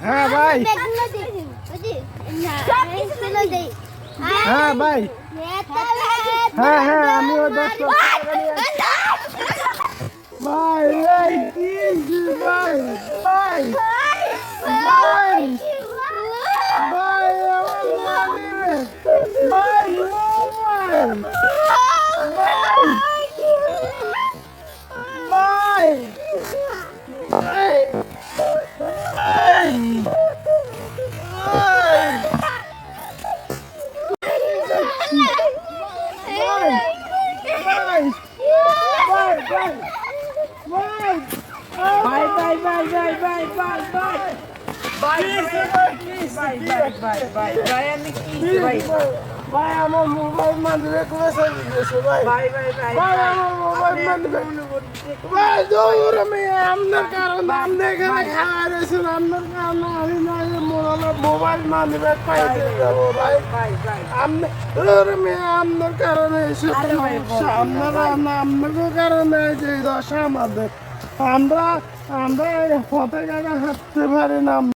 হ্যাঁ ভাই, হ্যাঁ ভাই, হ্যাঁ হ্যাঁ আমিও 10 লাখ টাকা নিয়ে ভাই ভাই ভাই ভাই ভাই ভাই ভাই ভাই আমার মোবাইল মানবে কোথায় গেছে ভাই ভাই ভাই ভাই আমার মোবাইল মানবে ভাই দৌড় আমি আপনার কারণে আপনি এখানে খাওয়াইছেন আপনার কারণে আমি না মোবাইল মানবে পাইতে যাব ভাই ভাই ভাই আপনি দৌড় আমি আপনার কারণে এসে আপনারা আপনার কারণে যে দশা আমাদের আমরা আমরা পথে হাঁটতে পারি না।